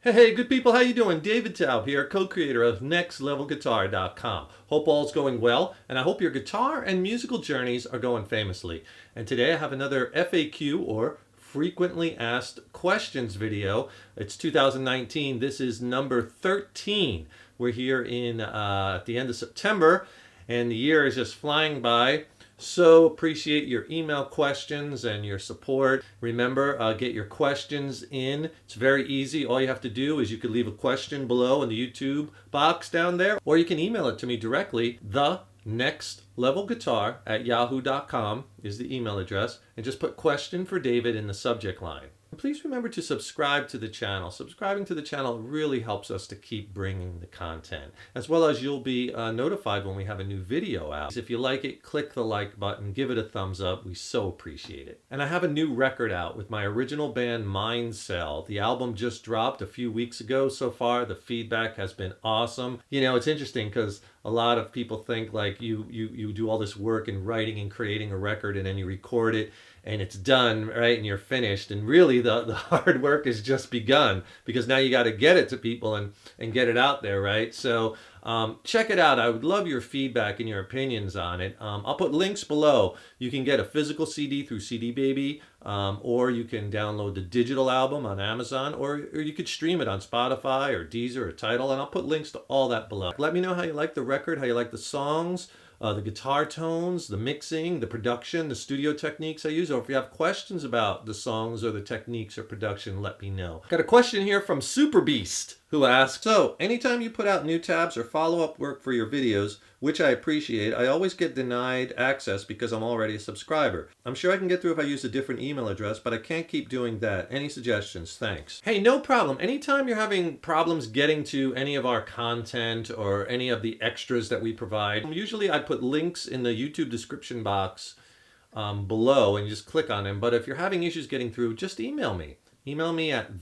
Hey, good people, how you doing? David Taub here, co-creator of NextLevelGuitar.com. Hope all's going well, and I hope your guitar and musical journeys are going famously. And today I have another FAQ, or Frequently Asked Questions video. It's 2019. This is number 13. We're here at the end of September, and the year is just flying by. So appreciate your email questions and your support. Remember, get your questions in. It's very easy. All you have to do is you could leave a question below in the YouTube box down there, or you can email it to me directly. thenextlevelguitar@yahoo.com is the email address, and just put question for David in the subject line. Please remember to subscribe to the channel. Subscribing to the channel really helps us to keep bringing the content, as well as you'll be notified when we have a new video out. If you like it, click the like button, give it a thumbs up. We so appreciate it. And I have a new record out with my original band Mind Cell. The album just dropped a few weeks ago. So far, the feedback has been awesome. You know, it's interesting because a lot of people think like you do all this work in writing and creating a record, and then you record it and it's done, right, and you're finished, and really the hard work has just begun, because now you got to get it to people and get it out there, right? So check it out. I would love your feedback and your opinions on it. I'll put links below. You can get a physical CD through CD Baby, or you can download the digital album on Amazon, or you could stream it on Spotify or Deezer or Tidal, and I'll put links to all that below. Let me know how you like the record, how you like the songs, the guitar tones, the mixing, the production, the studio techniques I use, or if you have questions about the songs or the techniques or production, let me know. Got a question here from Super Beast, who asks, so anytime you put out new tabs or follow-up work for your videos, which I appreciate, I always get denied access because I'm already a subscriber. I'm sure I can get through if I use a different email address, but I can't keep doing that. Any suggestions? Thanks. Hey, no problem. Anytime you're having problems getting to any of our content or any of the extras that we provide, usually I put links in the YouTube description box below, and you just click on them. But if you're having issues getting through, just email me. Email me at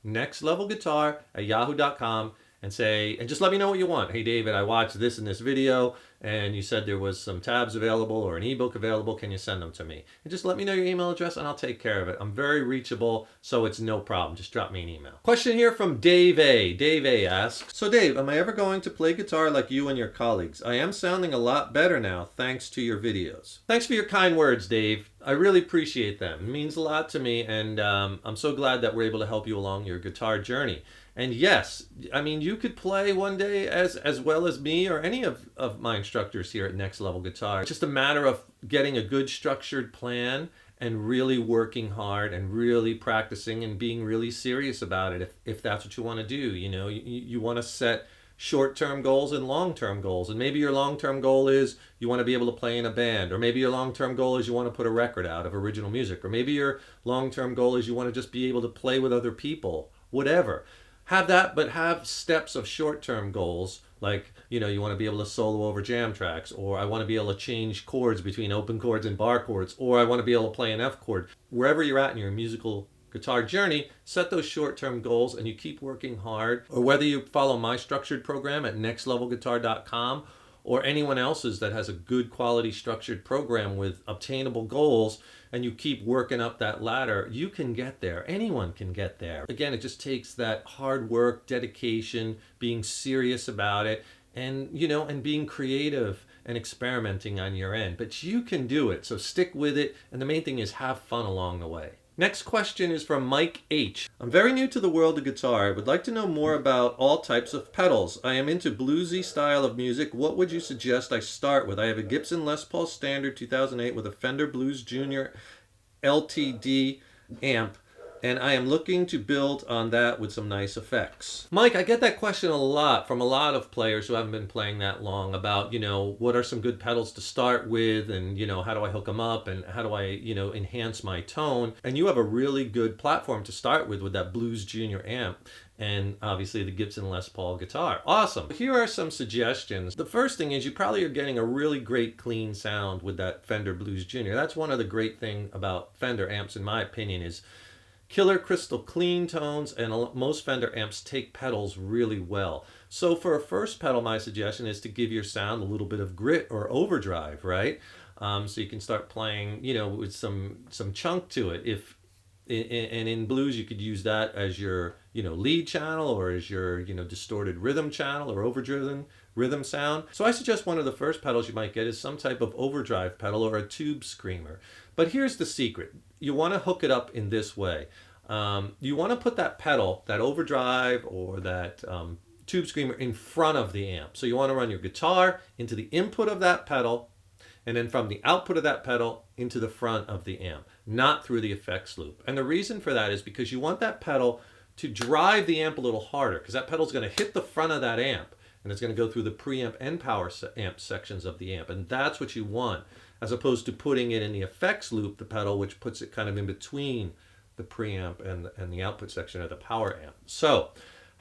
thenextlevelguitar@yahoo.com and just let me know what you want. Hey David, I watched this in this video and you said there was some tabs available or an ebook available. Can you send them to me? And just let me know your email address and I'll take care of it. I'm very reachable, so it's no problem. Just drop me an email. Question here from Dave A. Dave A asks, so Dave, am I ever going to play guitar like you and your colleagues? I am sounding a lot better now thanks to your videos. Thanks for your kind words, Dave. I really appreciate them. It means a lot to me, and I'm so glad that we're able to help you along your guitar journey. And yes, I mean, you could play one day as well as me or any of my instructors here at Next Level Guitar. It's just a matter of getting a good structured plan and really working hard and really practicing and being really serious about it if that's what you want to do. You know, you want to set short-term goals and long-term goals. And maybe your long-term goal is you want to be able to play in a band, or maybe your long-term goal is you want to put a record out of original music, or maybe your long-term goal is you want to just be able to play with other people, whatever. Have that, but have steps of short-term goals, like, you know, you want to be able to solo over jam tracks, or I want to be able to change chords between open chords and bar chords, or I want to be able to play an F chord. Wherever you're at in your musical guitar journey, set those short-term goals and you keep working hard. Or whether you follow my structured program at nextlevelguitar.com or anyone else's that has a good quality structured program with obtainable goals, and you keep working up that ladder, you can get there. Anyone can get there. Again, it just takes that hard work, dedication, being serious about it, and and being creative and experimenting on your end. But you can do it, so stick with it, and the main thing is have fun along the way. Next question is from Mike H. I'm very new to the world of guitar. I would like to know more about all types of pedals. I am into bluesy style of music. What would you suggest I start with? I have a Gibson Les Paul Standard 2008 with a Fender Blues Junior LTD amp, and I am looking to build on that with some nice effects. Mike, I get that question a lot from a lot of players who haven't been playing that long about, what are some good pedals to start with, and, how do I hook them up, and how do I, enhance my tone? And you have a really good platform to start with that Blues Junior amp, and obviously the Gibson Les Paul guitar. Awesome. Here are some suggestions. The first thing is you probably are getting a really great clean sound with that Fender Blues Junior. That's one of the great things about Fender amps, in my opinion, is killer crystal clean tones, and most Fender amps take pedals really well. So for a first pedal, my suggestion is to give your sound a little bit of grit or overdrive, right? So you can start playing, with some chunk to it. And in blues, you could use that as your, lead channel, or as your, distorted rhythm channel, or overdriven rhythm sound. So I suggest one of the first pedals you might get is some type of overdrive pedal or a tube screamer. But here's the secret. You want to hook it up in this way. You want to put that pedal, that overdrive or that tube screamer, in front of the amp. So you want to run your guitar into the input of that pedal, and then from the output of that pedal into the front of the amp, not through the effects loop. And the reason for that is because you want that pedal to drive the amp a little harder, because that pedal is going to hit the front of that amp, and it's going to go through the preamp and power amp sections of the amp. And that's what you want, as opposed to putting it in the effects loop, the pedal, which puts it kind of in between the preamp and the output section of the power amp. So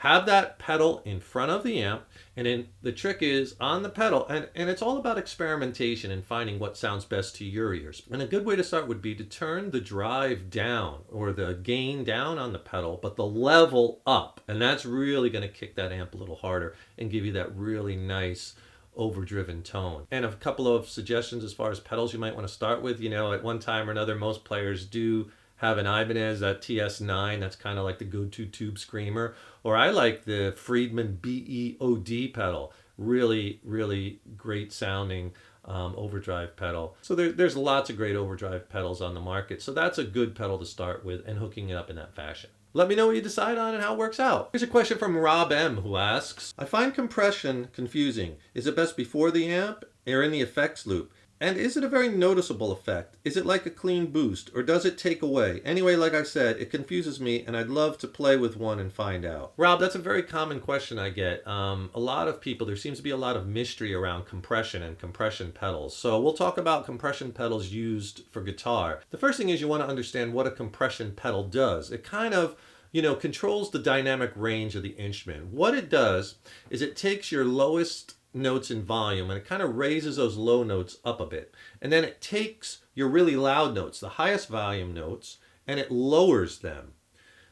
have that pedal in front of the amp, and then the trick is on the pedal, and it's all about experimentation and finding what sounds best to your ears. And a good way to start would be to turn the drive down, or the gain down on the pedal, but the level up. And that's really going to kick that amp a little harder and give you that really nice overdriven tone. And a couple of suggestions as far as pedals you might want to start with. At one time or another, most players do have an Ibanez, that TS9, that's kind of like the go-to tube screamer. Or I like the Friedman BEOD pedal, really, really great sounding overdrive pedal. So there's lots of great overdrive pedals on the market. So that's a good pedal to start with, and hooking it up in that fashion. Let me know what you decide on and how it works out. Here's a question from Rob M, who asks, I find compression confusing. Is it best before the amp or in the effects loop? And is it a very noticeable effect? Is it like a clean boost, or does it take away? Anyway, like I said, it confuses me, and I'd love to play with one and find out. Rob, that's a very common question I get. A lot of people, there seems to be a lot of mystery around compression and compression pedals. So we'll talk about compression pedals used for guitar. The first thing is you want to understand what a compression pedal does. It kind of controls the dynamic range of the instrument. What it does is it takes your lowest notes in volume, and it kind of raises those low notes up a bit. And then it takes your really loud notes, the highest volume notes, and it lowers them.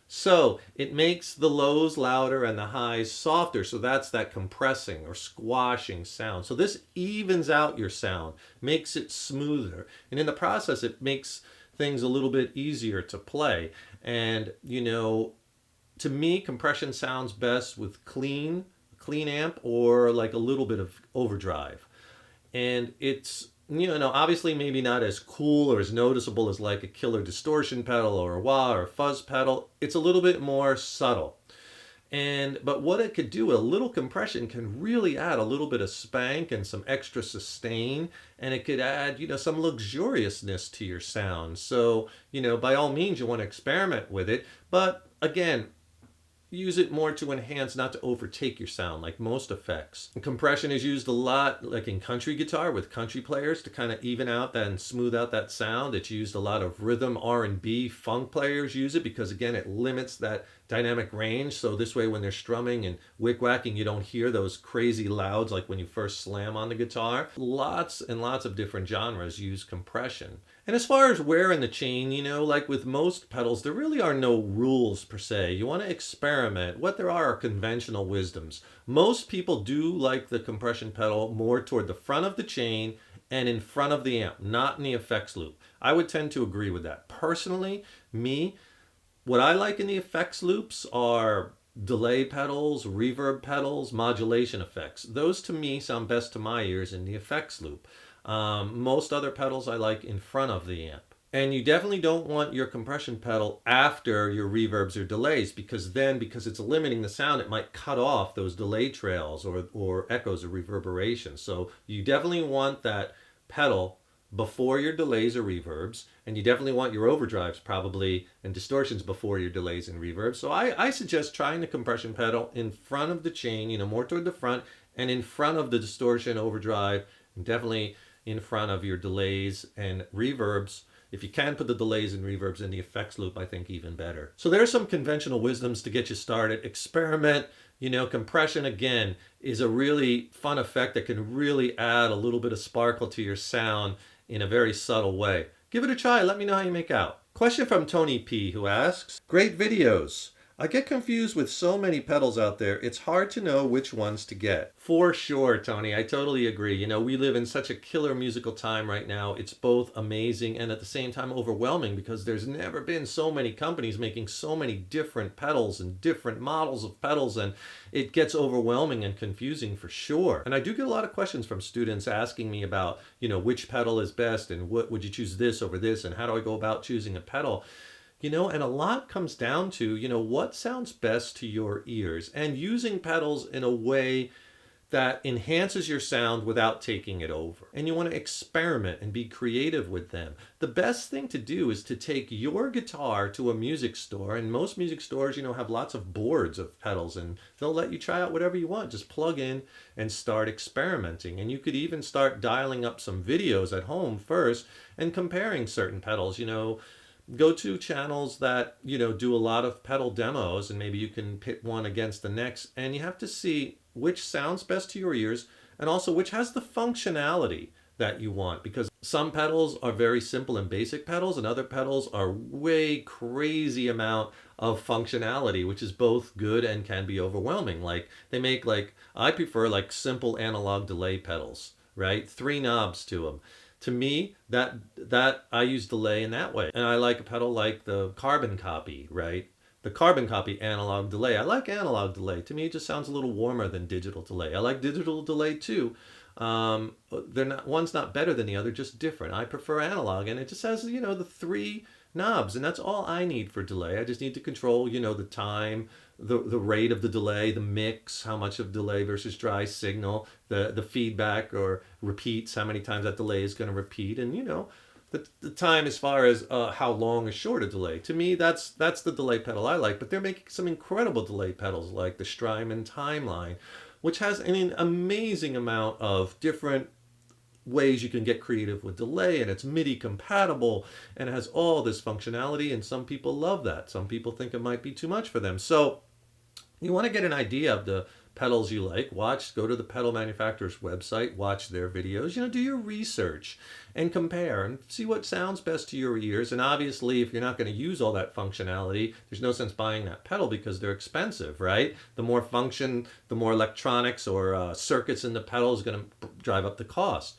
So it makes the lows louder and the highs softer. So that's that compressing or squashing sound. So this evens out your sound, makes it smoother. And in the process, it makes things a little bit easier to play. And, to me, compression sounds best with clean amp, or like a little bit of overdrive. And it's, obviously maybe not as cool or as noticeable as like a killer distortion pedal or a wah or a fuzz pedal. It's a little bit more subtle. But what it could do, a little compression can really add a little bit of spank and some extra sustain, and it could add, some luxuriousness to your sound. So, by all means, you want to experiment with it. But again, use it more to enhance, not to overtake your sound like most effects. And compression is used a lot like in country guitar with country players to kind of even out that and smooth out that sound. It's used a lot of rhythm, R&B, funk players use it because, again, it limits that dynamic range. So this way when they're strumming and wick-whacking, you don't hear those crazy louds like when you first slam on the guitar. Lots and lots of different genres use compression. And as far as wear in the chain, like with most pedals, there really are no rules per se. You want to experiment. What there are conventional wisdoms. Most people do like the compression pedal more toward the front of the chain and in front of the amp, not in the effects loop. I would tend to agree with that. Personally, what I like in the effects loops are delay pedals, reverb pedals, modulation effects. Those to me sound best to my ears in the effects loop. Most other pedals I like in front of the amp. And you definitely don't want your compression pedal after your reverbs or delays, because it's limiting the sound, it might cut off those delay trails or echoes or reverberations. So you definitely want that pedal before your delays or reverbs, and you definitely want your overdrives probably and distortions before your delays and reverbs. So I suggest trying the compression pedal in front of the chain, more toward the front, and in front of the distortion, overdrive, and definitely in front of your delays and reverbs. If you can put the delays and reverbs in the effects loop, I think even better. So there's some conventional wisdoms to get you started. Experiment. Compression, again, is a really fun effect that can really add a little bit of sparkle to your sound in a very subtle way. Give it a try. Let me know how you make out. Question from Tony P, who asks, great videos. I get confused with so many pedals out there, it's hard to know which ones to get. For sure, Tony, I totally agree. You know, we live in such a killer musical time right now. It's both amazing and at the same time overwhelming because there's never been so many companies making so many different pedals and different models of pedals, and it gets overwhelming and confusing for sure. And I do get a lot of questions from students asking me about, you know, which pedal is best and what would you choose this over this and how do I go about choosing a pedal? You know, and a lot comes down to, you know, what sounds best to your ears and using pedals in a way that enhances your sound without taking it over. And you want to experiment and be creative with them. The best thing to do is to take your guitar to a music store, and most music stores, you know, have lots of boards of pedals and they'll let you try out whatever you want. Just plug in and start experimenting. And you could even start dialing up some videos at home first and comparing certain pedals, you know, go to channels that, you know, do a lot of pedal demos and maybe you can pit one against the next, and you have to see which sounds best to your ears and also which has the functionality that you want, because some pedals are very simple and basic pedals and other pedals are way crazy amount of functionality, which is both good and can be overwhelming. Like they make, like, I prefer like simple analog delay pedals, right? 3 knobs to them. To me, that I use delay in that way. And I like a pedal like the carbon copy, right? The carbon copy analog delay. I like analog delay. To me, it just sounds a little warmer than digital delay. I like digital delay too. They're not, one's not better than the other, just different. I prefer analog, and it just has, you know, the 3 knobs, and that's all I need for delay. I just need to control, you know, the time, the rate of the delay, the mix, how much of delay versus dry signal, the feedback or repeats, how many times that delay is going to repeat, and, you know, the time as far as how long is short a delay. To me, that's the delay pedal I like. But they're making some incredible delay pedals like the Strymon Timeline, which has an amazing amount of different ways you can get creative with delay, and it's MIDI compatible and it has all this functionality, and some people love that. Some people think it might be too much for them. So you want to get an idea of the pedals you like. Go to the pedal manufacturer's website, watch their videos, you know, do your research and compare and see what sounds best to your ears. And obviously, if you're not going to use all that functionality, there's no sense buying that pedal because they're expensive, right? The more function, the more electronics or circuits in the pedal is going to drive up the cost.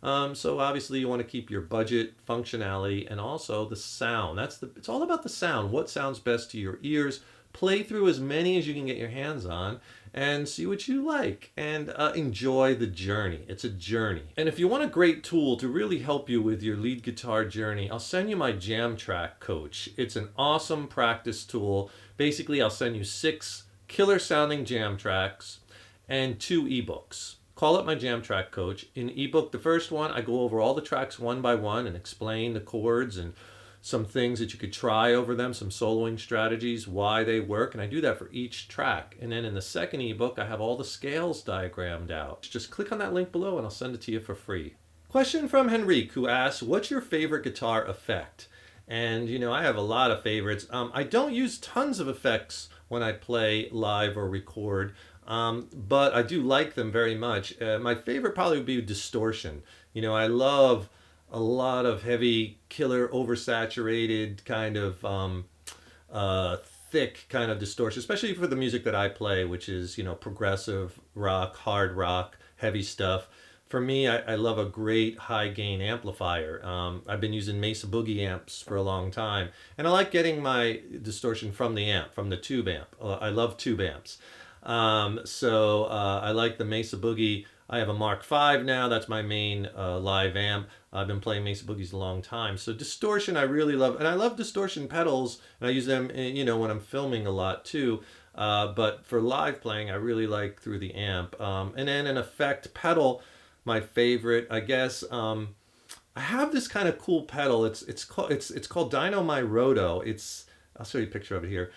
So obviously you want to keep your budget, functionality, and also the sound. It's all about the sound. What sounds best to your ears? Play through as many as you can get your hands on and see what you like, and enjoy the journey. It's a journey. And if you want a great tool to really help you with your lead guitar journey, I'll send you my Jam Track Coach. It's an awesome practice tool. Basically, I'll send you 6 killer sounding jam tracks and 2 ebooks. Call it my Jam Track Coach. In ebook, the first one, I go over all the tracks one by one and explain the chords and some things that you could try over them, some soloing strategies, why they work, and I do that for each track. And then in the second ebook, I have all the scales diagrammed out. Just click on that link below and I'll send it to you for free. Question from Henrique, who asks, what's your favorite guitar effect? And, you know, I have a lot of favorites. I don't use tons of effects when I play live or record, but I do like them very much. My favorite probably would be distortion. You know, I love a lot of heavy, killer, oversaturated kind of thick kind of distortion, especially for the music that I play, which is, you know, progressive rock, hard rock, heavy stuff. For me, I love a great high gain amplifier. I've been using Mesa Boogie amps for a long time, and I like getting my distortion from the amp, from the tube amp. I love tube amps. I like the Mesa Boogie. I have a Mark V now. That's my main live amp. I've been playing Mesa Boogies a long time. So distortion I really love. And I love distortion pedals. And I use them, you know, when I'm filming a lot too. But for live playing, I really like through the amp. And then an effect pedal, my favorite, I guess. I have this kind of cool pedal. It's called Dino My Roto. I'll show you a picture of it here,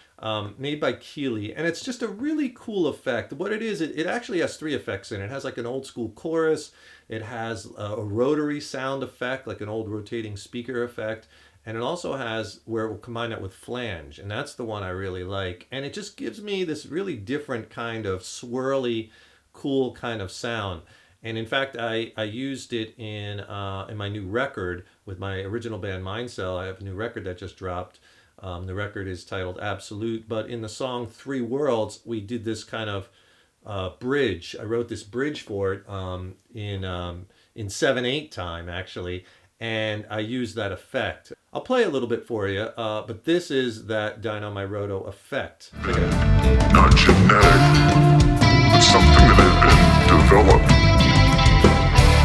made by Keeley, and it's just a really cool effect. What it is, it actually has 3 effects in it. It has like an old school chorus, it has a rotary sound effect, like an old rotating speaker effect, and it also has where it will combine it with flange, and that's the one I really like. And it just gives me this really different kind of swirly, cool kind of sound. And in fact, I used it in my new record with my original band Mindcell. I have a new record that just dropped. The record is titled Absolute, but in the song Three Worlds, we did this kind of bridge. I wrote this bridge for it in 7/8 time, actually, and I used that effect. I'll play a little bit for you, but this is that Dino My Roto effect. Check it out. Not genetic, but something that had been developed.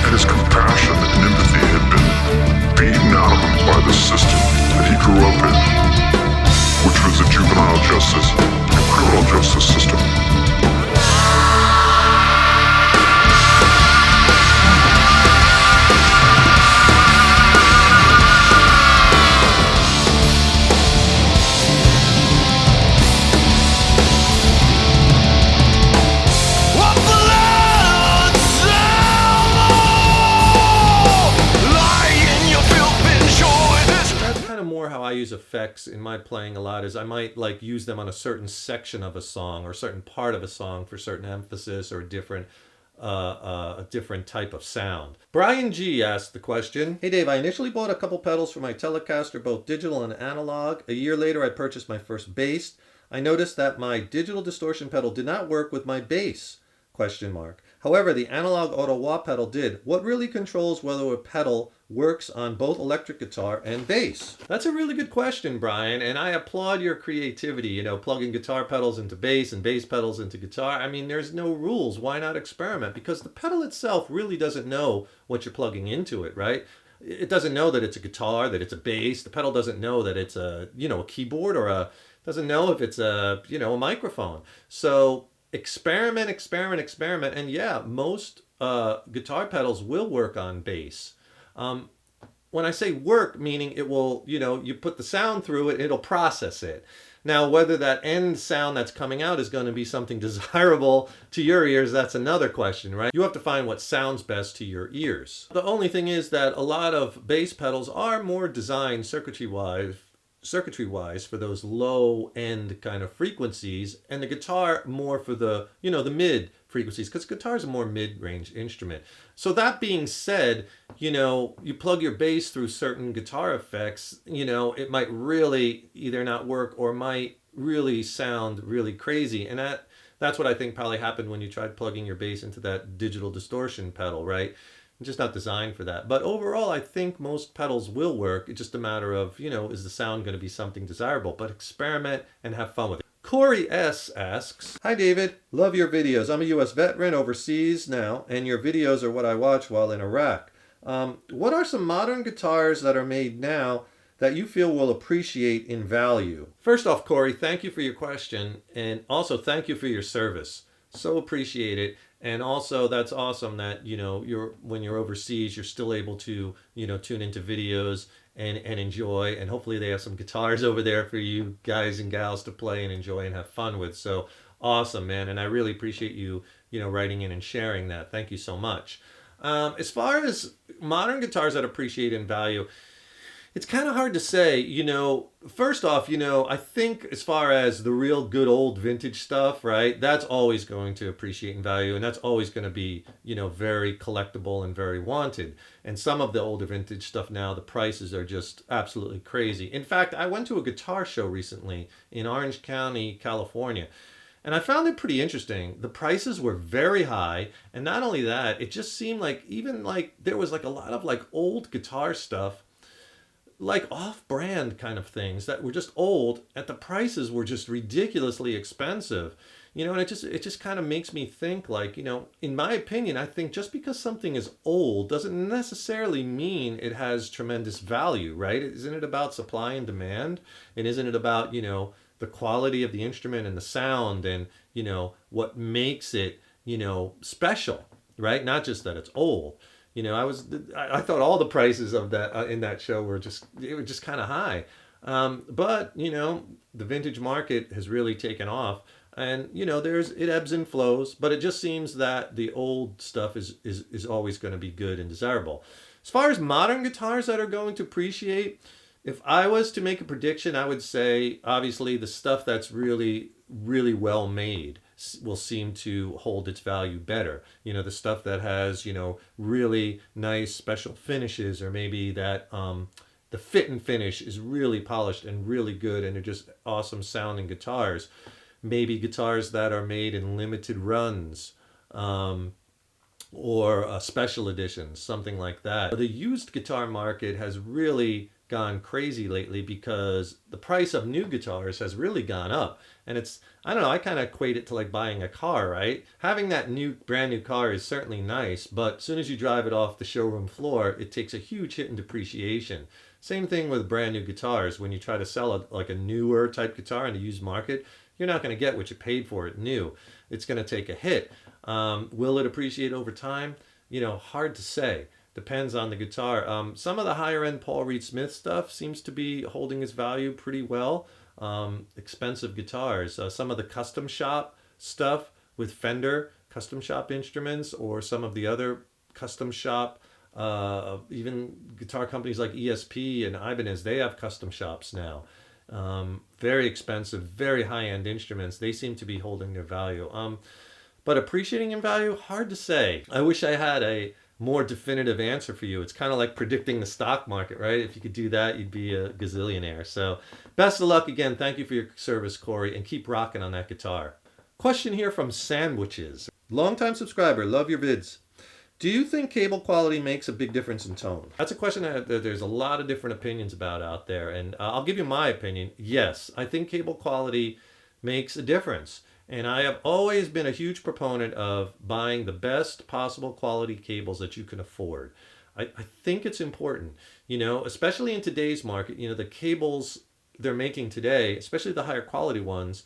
And his compassion and empathy had been beaten out of him by the system that he grew up in, which was the juvenile justice and criminal justice system. How I use effects in my playing a lot is I might like use them on a certain section of a song or a certain part of a song for certain emphasis or a different type of sound. Brian G asked the question, "Hey Dave, I initially bought a couple pedals for my Telecaster, both digital and analog. A year later I purchased my first bass. I noticed that my digital distortion pedal did not work with my bass. However, the analog auto wah pedal did. What really controls whether a pedal works on both electric guitar and bass?" That's a really good question, Brian, and I applaud your creativity, plugging guitar pedals into bass and bass pedals into guitar. I mean, there's no rules. Why not experiment? Because the pedal itself really doesn't know what you're plugging into it, right? It doesn't know that it's a guitar, that it's a bass. The pedal doesn't know that it's a keyboard or doesn't know if it's a microphone. So experiment, and yeah, most guitar pedals will work on bass. When I say work, meaning it will, you put the sound through it, it'll process it. Now, whether that end sound that's coming out is going to be something desirable to your ears, that's another question, right? You have to find what sounds best to your ears. The only thing is that a lot of bass pedals are more designed circuitry-wise for those low-end kind of frequencies, and the guitar more for the, the mid frequencies, because guitar is a more mid-range instrument. So that being said, you plug your bass through certain guitar effects, it might really either not work or might really sound really crazy. And that's what I think probably happened when you tried plugging your bass into that digital distortion pedal, right? Just not designed for that. But overall, I think most pedals will work. It's just a matter of, is the sound going to be something desirable? But experiment and have fun with it. Corey S. asks, "Hi David, love your videos. I'm a U.S. veteran overseas now, and your videos are what I watch while in Iraq. What are some modern guitars that are made now that you feel will appreciate in value?" First off, Corey, thank you for your question, and also thank you for your service. So appreciate it. And also, that's awesome that, when you're overseas, you're still able to, tune into videos and enjoy. And hopefully they have some guitars over there for you guys and gals to play and enjoy and have fun with. So awesome, man. And I really appreciate you, writing in and sharing that. Thank you so much. As far as modern guitars that appreciate in value, it's kind of hard to say, first off, I think as far as the real good old vintage stuff, right, that's always going to appreciate in value, and that's always going to be, very collectible and very wanted. And some of the older vintage stuff now, the prices are just absolutely crazy. In fact, I went to a guitar show recently in Orange County, California, and I found it pretty interesting. The prices were very high, and not only that, it just seemed like there was a lot of old guitar stuff, off-brand kind of things that were just old, and the prices were just ridiculously expensive. And it just kind of makes me think in my opinion, I think just because something is old doesn't necessarily mean it has tremendous value, right? Isn't it about supply and demand? And isn't it about, the quality of the instrument and the sound and, what makes it, special, right? Not just that it's old. I thought all the prices of that in that show were just kind of high. But, the vintage market has really taken off, and, it ebbs and flows, but it just seems that the old stuff is always going to be good and desirable. As far as modern guitars that are going to appreciate, if I was to make a prediction, I would say, obviously, the stuff that's really, really well made will seem to hold its value better. The stuff that has, really nice special finishes, or maybe that, the fit and finish is really polished and really good, and they're just awesome sounding guitars. Maybe guitars that are made in limited runs, or special editions, something like that. The used guitar market has really gone crazy lately because the price of new guitars has really gone up. And it's, I don't know, I kind of equate it to like buying a car, right? Having that brand new car is certainly nice, but as soon as you drive it off the showroom floor, it takes a huge hit in depreciation. Same thing with brand new guitars. When you try to sell like a newer type guitar in the used market, you're not going to get what you paid for it new. It's going to take a hit. Will it appreciate over time? You know, hard to say. Depends on the guitar. Some of the higher end Paul Reed Smith stuff seems to be holding its value pretty well. Expensive guitars. Some of the custom shop stuff with Fender custom shop instruments, or some of the other custom shop, even guitar companies like ESP and Ibanez, they have custom shops now. Very expensive, very high-end instruments. They seem to be holding their value. But appreciating in value, hard to say. I wish I had a more definitive answer for you. It's kind of like predicting the stock market, right? If you could do that, you'd be a gazillionaire. So best of luck again. Thank you for your service, Corey, and keep rocking on that guitar. Question here from Sandwiches. Longtime subscriber, love your vids. Do you think cable quality makes a big difference in tone? That's a question that there's a lot of different opinions about out there, and I'll give you my opinion. Yes, I think cable quality makes a difference, and I have always been a huge proponent of buying the best possible quality cables that you can afford. I think it's important, you know, especially in today's market. You know, the cables they're making today, especially the higher quality ones,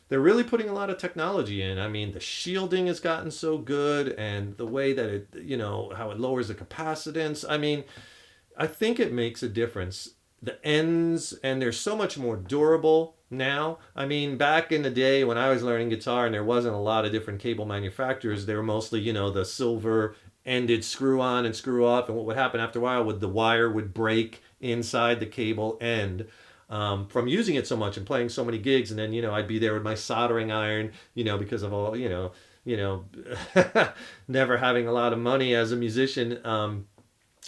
they're really putting a lot of technology in. I mean, the shielding has gotten so good, and the way that it, you know, how it lowers the capacitance. I mean, I think it makes a difference. The ends, and they're so much more durable now. I mean, back in the day when I was learning guitar and there wasn't a lot of different cable manufacturers, they were mostly, you know, the silver ended screw on and screw off. And what would happen after a while would the wire would break inside the cable end. From using it so much and playing so many gigs, and then, you know, I'd be there with my soldering iron, you know, because of all, you know, never having a lot of money as a musician.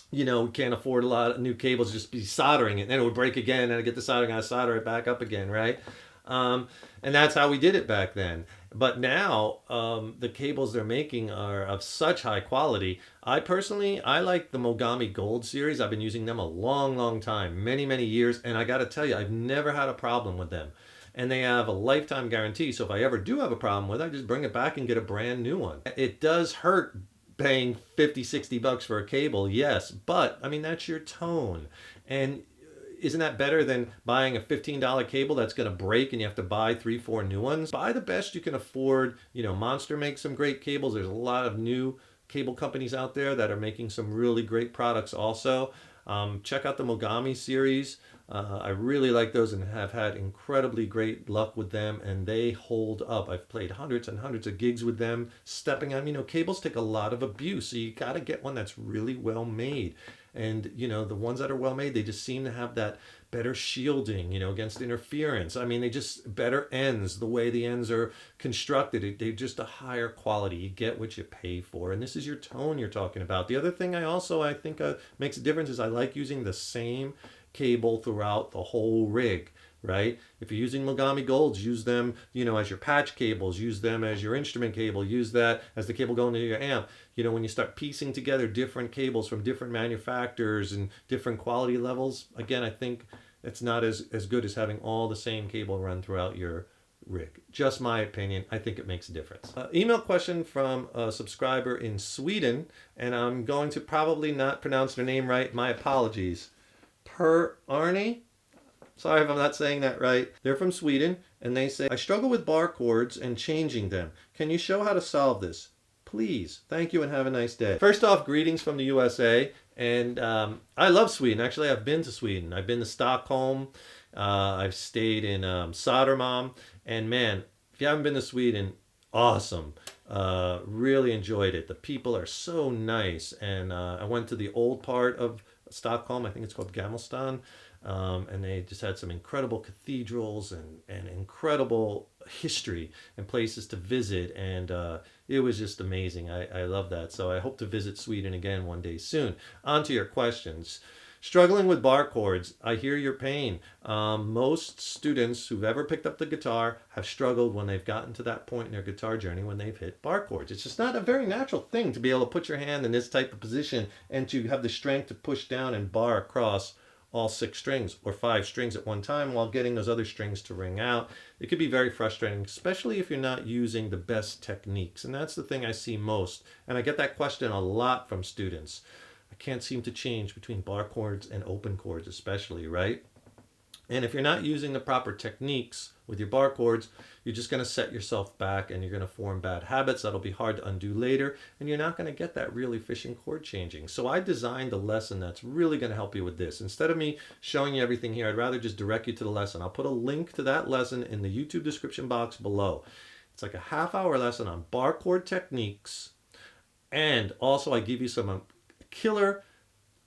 You know, can't afford a lot of new cables, just be soldering it, and then it would break again, and I'd get the soldering, I'd solder it back up again, right? And that's how we did it back then. But now, the cables they're making are of such high quality. I personally, I like the Mogami Gold series. I've been using them a long, long time, many, many years. And I got to tell you, I've never had a problem with them. And they have a lifetime guarantee. So if I ever do have a problem with it, I just bring it back and get a brand new one. It does hurt paying 50, 60 bucks for a cable, yes. But, I mean, that's your tone. And isn't that better than buying a $15 cable that's going to break and you have to buy 3, 4 new ones? Buy the best you can afford. You know, Monster makes some great cables. There's a lot of new cable companies out there that are making some really great products also. Check out the Mogami series. I really like those and have had incredibly great luck with them, and they hold up. I've played hundreds and hundreds of gigs with them, stepping on, you know, cables take a lot of abuse, so you got to get one that's really well made. And, you know, the ones that are well made, they just seem to have that better shielding, you know, against interference. I mean, they just better ends, the way the ends are constructed. They're just a higher quality. You get what you pay for. And this is your tone you're talking about. The other thing I think makes a difference is I like using the same cable throughout the whole rig, right? If you're using Mogami Golds, use them, you know, as your patch cables, use them as your instrument cable, use that as the cable going to your amp. You know, when you start piecing together different cables from different manufacturers and different quality levels, again, I think it's not as good as having all the same cable run throughout your rig. Just my opinion. I think it makes a difference. Email question from a subscriber in Sweden, and I'm going to probably not pronounce their name right. My apologies. Per Arnie? Sorry if I'm not saying that right. They're from Sweden, and they say, I struggle with bar chords and changing them. Can you show how to solve this? Please. Thank you and have a nice day. First off, greetings from the USA. And I love Sweden. Actually, I've been to Sweden. I've been to Stockholm. I've stayed in Södermalm. And man, if you haven't been to Sweden, awesome. Really enjoyed it. The people are so nice. And I went to the old part of Stockholm. I think it's called Gammelstad. And they just had some incredible cathedrals and incredible history and places to visit. And it was just amazing. I love that. So I hope to visit Sweden again one day soon. On to your questions. Struggling with bar chords, I hear your pain. Most students who've ever picked up the guitar have struggled when they've gotten to that point in their guitar journey when they've hit bar chords. It's just not a very natural thing to be able to put your hand in this type of position and to have the strength to push down and bar across all 6 strings or 5 strings at one time while getting those other strings to ring out. It could be very frustrating, especially if you're not using the best techniques. And that's the thing I see most. And I get that question a lot from students. I can't seem to change between bar chords and open chords, especially, right? And if you're not using the proper techniques with your bar chords, you're just going to set yourself back and you're going to form bad habits that'll be hard to undo later, and you're not going to get that real efficient chord changing. So I designed a lesson that's really going to help you with this. Instead of me showing you everything here, I'd rather just direct you to the lesson. I'll put a link to that lesson in the YouTube description box below. It's like a half-hour lesson on bar chord techniques, and also I give you some killer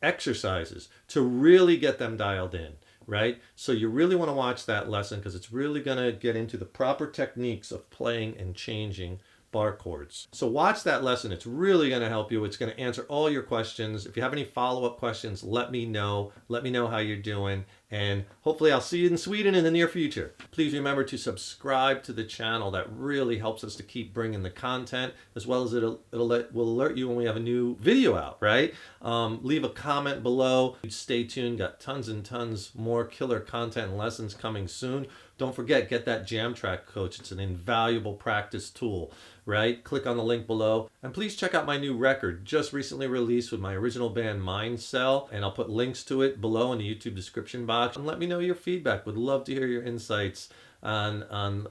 exercises to really get them dialed in. Right? So you really want to watch that lesson because it's really going to get into the proper techniques of playing and changing bar chords. So watch that lesson. It's really going to help you. It's going to answer all your questions. If you have any follow-up questions, let me know. Let me know how you're doing. And hopefully I'll see you in Sweden in the near future. Please remember to subscribe to the channel. That really helps us to keep bringing the content, as well as will alert you when we have a new video out, right? Leave a comment below. Stay tuned. Got tons and tons more killer content and lessons coming soon. Don't forget, get that jam track coach. It's an invaluable practice tool, right? Click on the link below. And please check out my new record, just recently released with my original band Mind Cell, and I'll put links to it below in the YouTube description box. And let me know your feedback. Would love to hear your insights on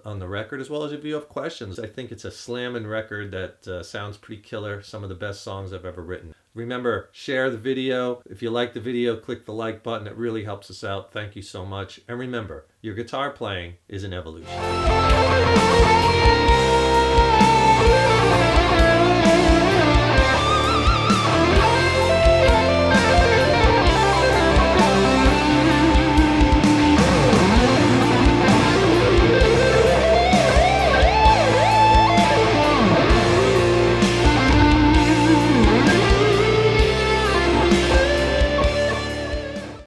the record, as well as if you have questions. I think it's a slamming record that sounds pretty killer. Some of the best songs I've ever written. Remember, share the video. If you like the video, click the like button. It really helps us out. Thank you so much. And remember, your guitar playing is an evolution.